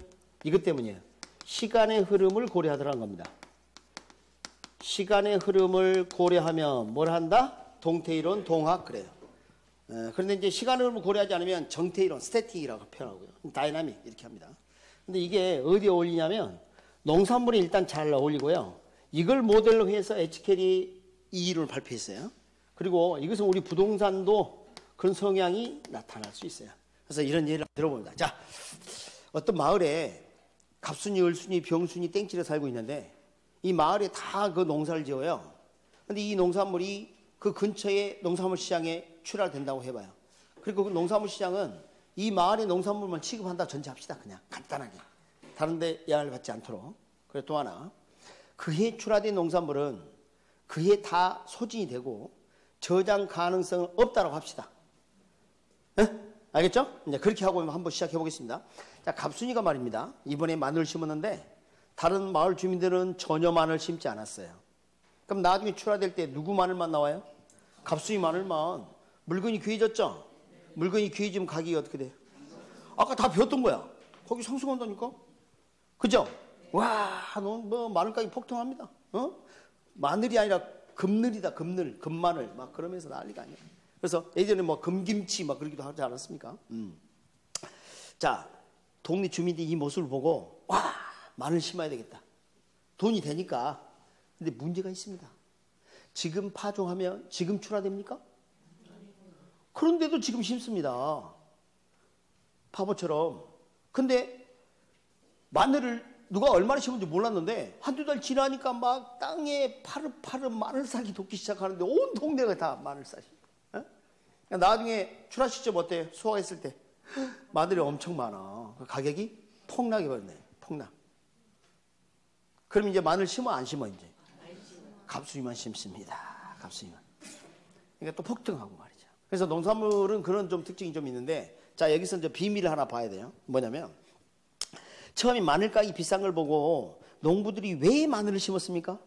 이것 때문이에요. 시간의 흐름을 고려하더라는 겁니다. 시간의 흐름을 고려하면 뭘 한다? 동태 이론, 동학 그래요. 그런데 이제 시간의 흐름을 고려하지 않으면 정태 이론, 스태틱이라고 표현하고요. 다이나믹 이렇게 합니다. 근데 이게 어디에 어울리냐면 농산물에 일단 잘 어울리고요. 이걸 모델로 해서 에치케리 이 이론을 발표했어요. 그리고 이것은 우리 부동산도 그런 성향이 나타날 수 있어요. 그래서 이런 예를 들어봅니다. 자, 어떤 마을에 갑순이, 을순이, 병순이, 땡칠에 살고 있는데 이 마을에 다 그 농사를 지어요. 근데 이 농산물이 그 근처에 농산물 시장에 출하된다고 해봐요. 그리고 그 농산물 시장은 이 마을의 농산물만 취급한다 전제합시다. 그냥 간단하게. 다른 데 영향을 받지 않도록. 그리고 또 하나, 그해 출하된 농산물은 그해 다 소진이 되고 저장 가능성은 없다고 합시다. 네? 알겠죠? 이제 그렇게 하고 한번 시작해 보겠습니다. 자, 갑순이가 말입니다. 이번에 마늘을 심었는데 다른 마을 주민들은 전혀 마늘 심지 않았어요. 그럼 나중에 출하될 때 누구 마늘만 나와요? 갑순이 마늘만. 물건이 귀해졌죠? 물건이 귀해지면 가격이 어떻게 돼요? 아까 다 배웠던 거야. 거기 상승한다니까? 그죠? 와, 너 뭐 마늘 가격이 폭등합니다. 마늘이 아니라 금늘이다, 금늘, 금마늘 막 그러면서 난리가 아니야. 그래서 예전에 뭐 금김치 막 그러기도 하지 않았습니까? 자, 동네 주민들이 이 모습을 보고 와, 마늘 심어야 되겠다. 돈이 되니까. 근데 문제가 있습니다. 지금 파종하면 지금 출하됩니까? 그런데도 지금 심습니다. 바보처럼. 근데 마늘을 누가 얼마나 심은지 몰랐는데 한두 달 지나니까 막 땅에 파릇파릇 마늘 싹이 돋기 시작하는데 온 동네가 다 마늘 싹이. 나중에 출하 시점 어때요? 수확했을 때 마늘이 엄청 많아. 가격이 폭락해 버렸네. 폭락. 그럼 이제 마늘 심어 안 심어 이제? 갑순이만 심습니다. 갑순이만. 그러니까 또 폭등하고 말이죠. 그래서 농산물은 그런 좀 특징이 좀 있는데, 자, 여기서 이제 비밀을 하나 봐야 돼요. 뭐냐면 처음에 마늘 가격이 비싼 걸 보고 농부들이 왜 마늘을 심었습니까?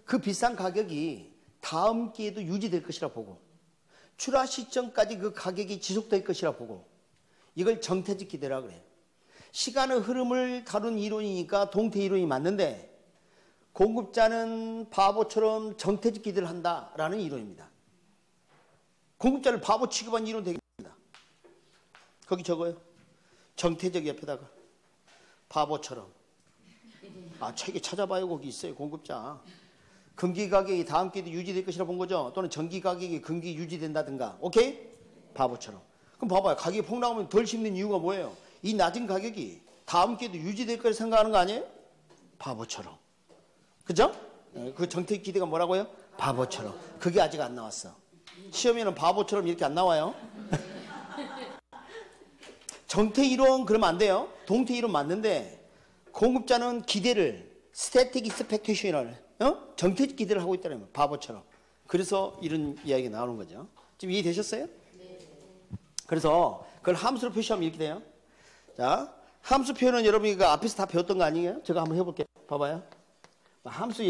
그 비싼 가격이 다음 기회도 유지될 것이라 보고 출하 시점까지 그 가격이 지속될 것이라 보고 이걸 정태적 기대라 그래요. 시간의 흐름을 다룬 이론이니까 동태 이론이 맞는데 공급자는 바보처럼 정태적 기대를 한다라는 이론입니다. 공급자를 바보 취급한 이론 되겠습니다. 거기 적어요. 정태적 옆에다가 바보처럼. 아, 책에 찾아봐요. 거기 있어요. 공급자. 금기 가격이 다음 기회도 유지될 것이라 본 거죠. 또는 전기 가격이 금기 유지된다든가. 오케이? 바보처럼. 그럼 봐봐요. 가격이 폭락하면 덜 심는 이유가 뭐예요? 이 낮은 가격이 다음 기회도 유지될 거라 생각하는 거 아니에요? 바보처럼. 그죠? 그 정태적 기대가 뭐라고요? 바보처럼. 그게 아직 안 나왔어. 시험에는 바보처럼 이렇게 안 나와요. 정태 이론 그러면 안 돼요. 동태 이론 맞는데 공급자는 기대를 스태틱 익스펙테이션을 정태적 기대를 하고 있다는 거예요. 바보처럼. 그래서 이런 이야기가 나오는 거죠. 지금 이해되셨어요? 네. 그래서 그걸 함수로 표시하면 이렇게 돼요. 자, 함수 표현은 여러분이 그 앞에서 다 배웠던 거 아니에요? 제가 한번 해볼게요. 봐봐요. 함수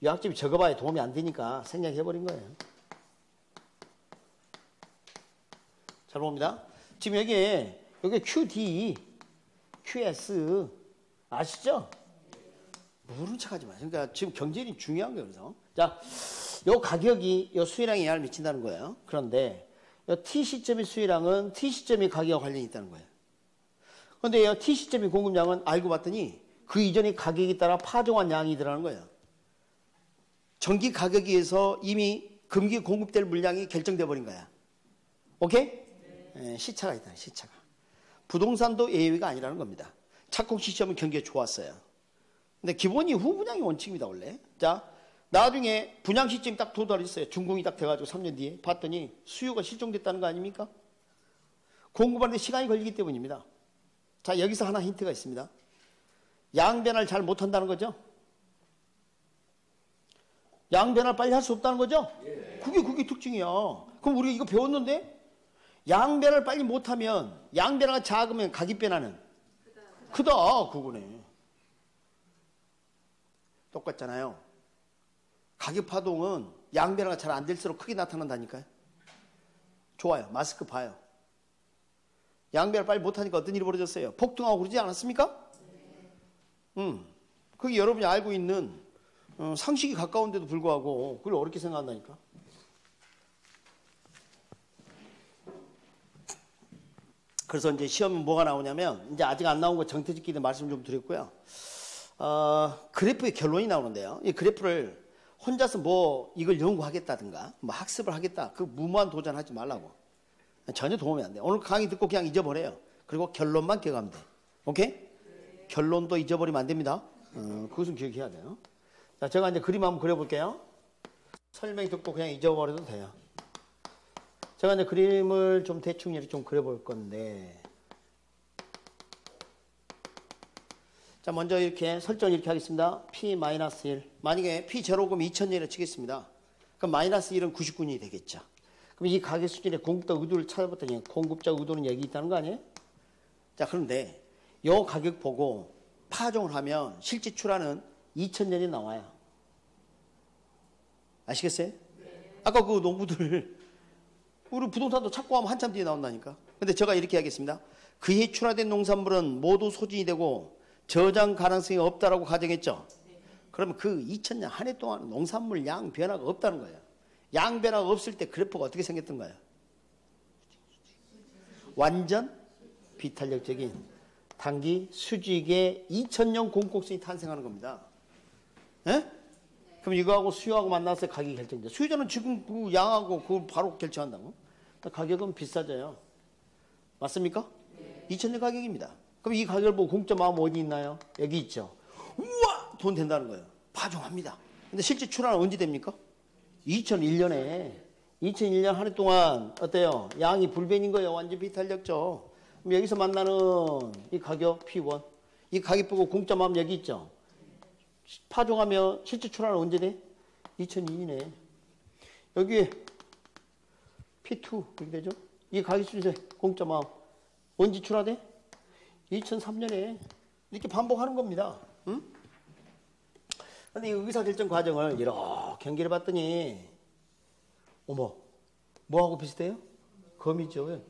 요약집이 적어봐야 도움이 안 되니까 생략해버린 거예요. 잘 봅니다. 지금 여기 QD, QS 아시죠? 모르는 척하지 마세요. 그러니까 지금 경제는 중요한 거예요. 그래서 자, 요 가격이 요 수혜량에 영향을 미친다는 거예요. 그런데 요 T 시점의 수혜량은 T 시점의 가격과 관련이 있다는 거예요. 그런데 요 T 시점의 공급량은 알고 봤더니 그 이전의 가격에 따라 파종한 양이 들어가는 거예요. 전기 가격에 의해서 이미 금기 공급될 물량이 결정돼 버린 거야. 오케이? 네, 시차가 있다. 시차가. 부동산도 예외가 아니라는 겁니다. 착공 시점은 경기가 좋았어요. 근데 기본이 후분양이 원칙입니다, 원래. 자, 나중에 분양 시점이 딱 도달했어요. 준공이 딱 돼가지고 3년 뒤에 봤더니 수요가 실종됐다는 거 아닙니까? 공급하는데 시간이 걸리기 때문입니다. 자, 여기서 하나 힌트가 있습니다. 양변화를 잘 못한다는 거죠? 양변화를 빨리 할 수 없다는 거죠? 그게 특징이야. 그럼 우리가 이거 배웠는데 양변화를 빨리 못하면 양변화가 작으면 가격변화는 크다. 그거네. 똑같잖아요. 가격 파동은 양변화가 잘 안 될수록 크게 나타난다니까요. 좋아요. 마스크 봐요. 양변화 빨리 못하니까 어떤 일이 벌어졌어요? 폭등하고 그러지 않았습니까? 그게 여러분이 알고 있는 상식이 가까운데도 불구하고 그걸 어렵게 생각한다니까. 그래서 이제 시험은 뭐가 나오냐면, 이제 아직 안 나온 거 정태직기도 말씀 좀 드렸고요. 그래프의 결론이 나오는데요. 이 그래프를 혼자서 뭐 이걸 연구하겠다든가 뭐 학습을 하겠다, 그 무모한 도전하지 말라고. 전혀 도움이 안 돼. 오늘 강의 듣고 그냥 잊어버려요. 그리고 결론만 기억하면 돼. 오케이? 결론도 잊어버리면 안 됩니다. 그것은 기억해야 돼요. 자, 제가 이제 그림 한번 그려볼게요. 설명 듣고 그냥 잊어버려도 돼요. 제가 이제 그림을 좀 대충 이렇게 좀 그려볼 건데, 자, 먼저 이렇게 설정을 이렇게 하겠습니다. P-1. 만약에 P0금 2000년을 치겠습니다. 그럼 마이너스 1은 99년이 되겠죠. 그럼 이 가격 수준의 공급자 의도를 찾아봤더니 공급자 의도는 여기 있다는 거 아니에요? 자, 그런데 이 가격 보고 파종을 하면 실제 출하는 2000년이 나와요. 아시겠어요? 네. 아까 그 농부들 우리 부동산도 찾고 하면 한참 뒤에 나온다니까. 근데 제가 이렇게 하겠습니다. 그해 출하된 농산물은 모두 소진이 되고 저장 가능성이 없다라고 가정했죠. 그러면 그 2000년 한 해 동안 농산물 양 변화가 없다는 거예요. 양 변화가 없을 때 그래프가 어떻게 생겼던 거예요? 완전 비탄력적인 단기 수직의 2000년 공곡성이 탄생하는 겁니다. 예? 그럼 이거하고 수요하고 만나서 가격이 결정돼. 수요자는 지금 그 양하고 그걸 바로 결정한다고. 가격은 비싸져요. 맞습니까? 2000년 가격입니다. 그럼 이 가격을 보고 공짜 마음 어디 있나요? 여기 있죠. 우와! 돈 된다는 거예요. 파종합니다. 근데 실제 출하는 언제 됩니까? 2001년에 2001년 한 해 동안 어때요? 양이 불변인 거예요. 완전 비탄력죠. 그럼 여기서 만나는 이 가격 P1, 이 가격 보고 공짜 마음 여기 있죠. 파종하면 실제 출하는 언제 돼? 2002년에. 여기에 P2 이렇게 되죠. 이 가격 수준에 공짜 마음 언제 출하돼? 2003년에. 이렇게 반복하는 겁니다. 응? 근데 이 의사결정 과정을 이렇게 연결해 봤더니, 어머, 뭐하고 비슷해요? 거미죠. 왜?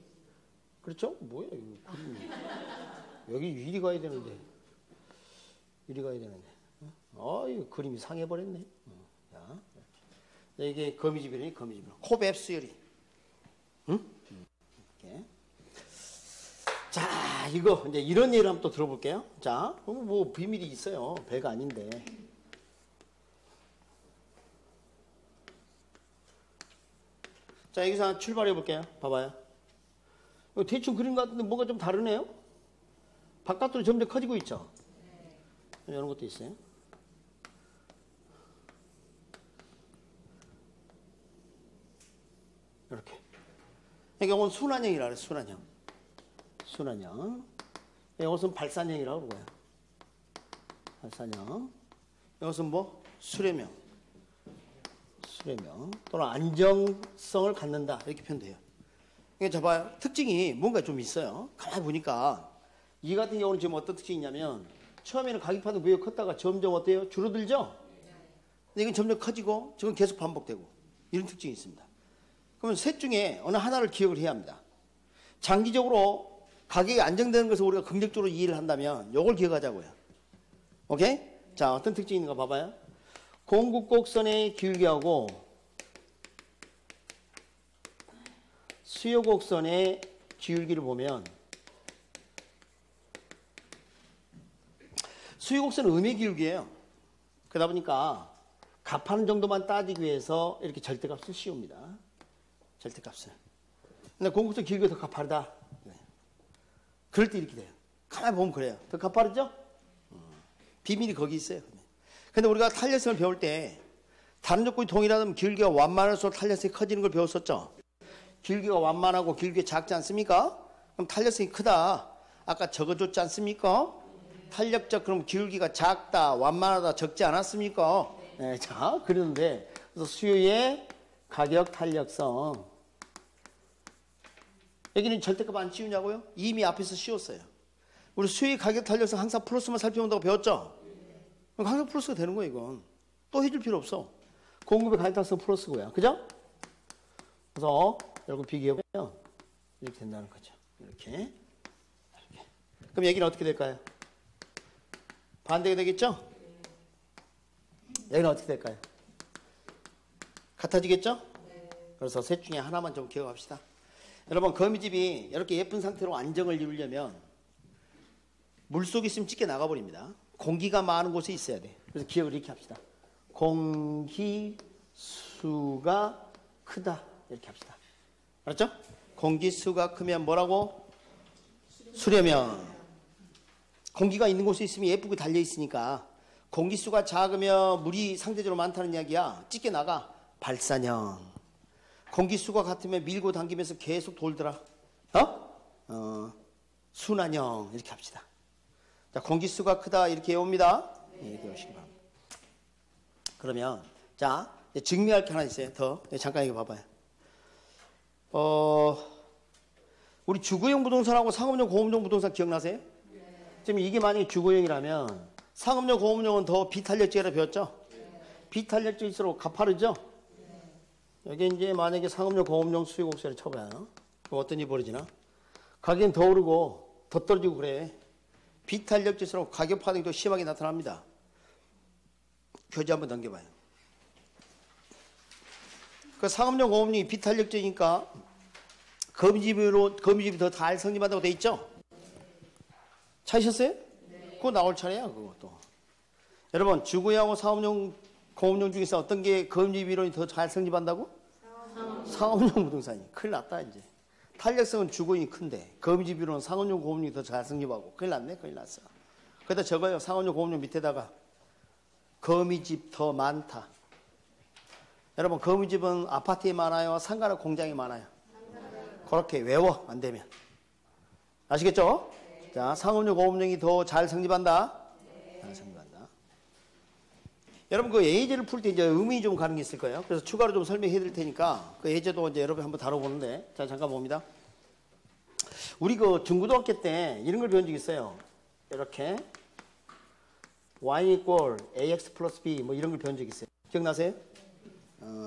그렇죠? 뭐야, 이거 그림이. 여기 이리 가야 되는데. 이리 가야 되는데. 이거 그림이 상해버렸네. 자, 이게 거미집이네, 거미집. 코베 수열이. 응? 이렇게. 자, 이거, 이제 이런 예를 한번 또 들어볼게요. 자, 뭐 비밀이 있어요. 배가 아닌데. 자, 여기서 출발해 볼게요. 봐봐요. 대충 그림 같은데 뭐가 좀 다르네요? 바깥으로 점점 커지고 있죠? 이런 것도 있어요. 이렇게. 이건 순환형이라 그래요. 순환형. 순환형. 이것은 발산형이라고 그러고요. 발산형. 이것은 뭐? 수렴형. 수렴형. 또는 안정성을 갖는다. 이렇게 표현돼요. 그러니까 봐요. 특징이 뭔가 좀 있어요. 가만히 보니까 이 같은 경우는 지금 어떤 특징이 있냐면, 처음에는 가격 파동 매우 컸다가 점점 어때요? 줄어들죠? 근데 이건 점점 커지고 지금 계속 반복되고 이런 특징이 있습니다. 그러면 셋 중에 어느 하나를 기억을 해야 합니다. 장기적으로 가격이 안정되는 것을 우리가 긍정적으로 이해를 한다면 이걸 기억하자고요. 오케이? 자, 어떤 특징이 있는가 봐봐요. 공급 곡선의 기울기하고 수요 곡선의 기울기를 보면, 수유곡선은 음의 기울기예요. 그러다 보니까 값하는 정도만 따지기 위해서 이렇게 절대값을 씌웁니다. 절대값을. 근데 공급선 기울기가 더 가파르다. 네. 그럴 때 이렇게 돼요. 가만히 보면 그래요. 더 가파르죠? 비밀이 거기 있어요. 근데 우리가 탄력성을 배울 때 다른 조건이 동일하다면 기울기가 완만할수록 탄력성이 커지는 걸 배웠었죠. 기울기가 완만하고 기울기가 작지 않습니까? 그럼 탄력성이 크다. 아까 적어줬지 않습니까? 탄력적 그럼 기울기가 작다, 완만하다 적지 않았습니까? 네, 자, 그러는데 그래서 수요의 가격 탄력성. 여기는 절대값 안 씌우냐고요? 이미 앞에서 씌웠어요. 우리 수요의 가격 탄력성 항상 플러스만 살펴본다고 배웠죠? 그럼 항상 플러스가 되는 거예요, 이건. 또 해줄 필요 없어. 공급의 가격 탄력성 플러스고요. 그죠? 그래서 여러분 비교해보면 이렇게 된다는 거죠. 이렇게. 그럼 얘기는 어떻게 될까요? 반대가 되겠죠? 여기는 어떻게 될까요? 같아지겠죠? 그래서 셋 중에 하나만 좀 기억합시다. 여러분 거미집이 이렇게 예쁜 상태로 안정을 이루려면 물속에 있으면 찢겨 나가버립니다. 공기가 많은 곳에 있어야 돼. 그래서 기억을 이렇게 합시다. 공기수가 크다. 이렇게 합시다. 알았죠? 공기수가 크면 뭐라고? 수려면. 공기가 있는 곳에 있으면 예쁘게 달려있으니까 공기수가 작으면 물이 상대적으로 많다는 이야기야. 찢겨 나가. 발산형. 공기수가 같으면 밀고 당기면서 계속 돌더라. 순환형. 이렇게 합시다. 자, 공기수가 크다. 이렇게 외웁니다. 네, 이렇게 외우시기 바랍니다. 그러면, 자, 증명할 게 하나 있어요. 더. 잠깐 이거 봐봐요. 우리 주거용 부동산하고 상업용 공업용 부동산 기억나세요? 지금 이게 만약에 주거용이라면 상업용 공업용은 더 비탄력적이라 배웠죠? 비탄력적일수록 가파르죠? 여기 이제 만약에 상업용 공업용 수요곡선을 쳐봐요. 그럼 어떤 일이 벌어지나? 가격은 더 오르고 더 떨어지고 그래. 비탄력질수록 가격 파동이 더 심하게 나타납니다. 교재 한번 넘겨봐요. 그 상업용 공업용이 비탄력적이니까 거미집이 더 잘 성립한다고 돼 있죠? 찾으셨어요? 그거 나올 차례야, 그것도. 여러분, 주거용하고 상업용 공업용 중에서 어떤 게 거미집 이론이 더 잘 성립한다고? 상업용 부동산이. 큰일 났다, 이제. 탄력성은 주거용이 큰데, 거미집 이론은 상업용 공업용이 더 잘 성립하고. 큰일 났네, 큰일 났어. 그러다 적어요. 상업용 공업용 밑에다가 거미집 더 많다. 여러분, 거미집은 아파트에 많아요? 상가나 공장에 많아요? 그렇게 외워, 안 되면. 아시겠죠? 자, 상업용 공업용이 더 잘 성립한다? 잘 성립한다. 여러분, 그 예제를 풀 때 이제 의미 좀 가는 게 있을 거예요. 그래서 추가로 좀 설명해 드릴 테니까 그 예제도 이제 여러분 한번 다뤄보는데, 자, 잠깐 봅니다. 우리 그 중고등학교 때 이런 걸 배운 적 있어요. 이렇게. y equal ax 플러스 b 뭐 이런 걸 배운 적 있어요. 기억나세요?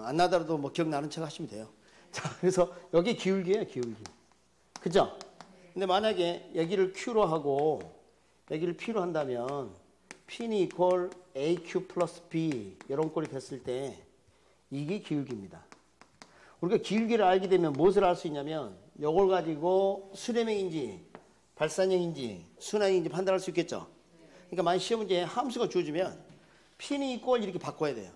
안 나더라도 뭐 기억나는 척 하시면 돼요. 자, 그래서 여기 기울기예요, 기울기. 그죠? 근데 만약에 여기를 Q로 하고 여기를 P로 한다면 P는 equal AQ 플러스 B 이런 꼴이 됐을 때 이게 기울기입니다. 우리가 기울기를 알게 되면 무엇을 알 수 있냐면 이걸 가지고 수렴형인지 발산형인지 순환형인지 판단할 수 있겠죠. 그러니까 만약 시험 문제에 함수가 주어지면 P는 equal 이렇게 바꿔야 돼요.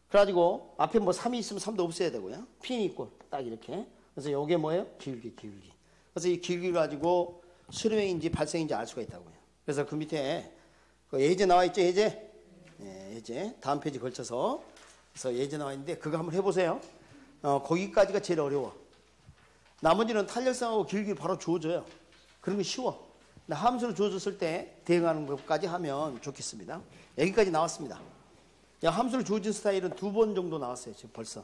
그래가지고 앞에 뭐 3이 있으면 3도 없애야 되고요. P는 equal 딱 이렇게. 그래서 이게 뭐예요? 기울기. 그래서 이 기울기를 가지고 수렴형인지 발생인지 알 수가 있다고요. 그래서 그 밑에 그 예제 나와 있죠, 예제? 네, 예제. 다음 페이지 걸쳐서. 그래서 예제 나와 있는데 그거 한번 해보세요. 거기까지가 제일 어려워. 나머지는 탄력성하고 기울기를 바로 주어져요. 그런 건 쉬워. 근데 함수로 주어졌을 때 대응하는 것까지 하면 좋겠습니다. 여기까지 나왔습니다. 함수로 주어진 스타일은 2번 정도 나왔어요, 지금 벌써.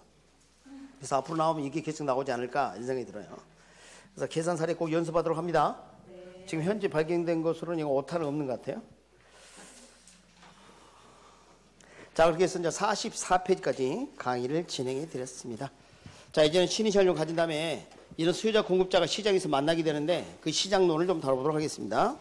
그래서 앞으로 나오면 이게 계속 나오지 않을까 이런 생각이 들어요. 그래서 계산 사례 꼭 연습하도록 합니다. 네. 지금 현재 발견된 것으로는 이거 오타는 없는 것 같아요. 자, 그렇게 해서 이제 44페이지까지 강의를 진행해 드렸습니다. 자, 이제는 시니셜용 가진 다음에 이런 수요자 공급자가 시장에서 만나게 되는데 그 시장론을 좀 다뤄보도록 하겠습니다.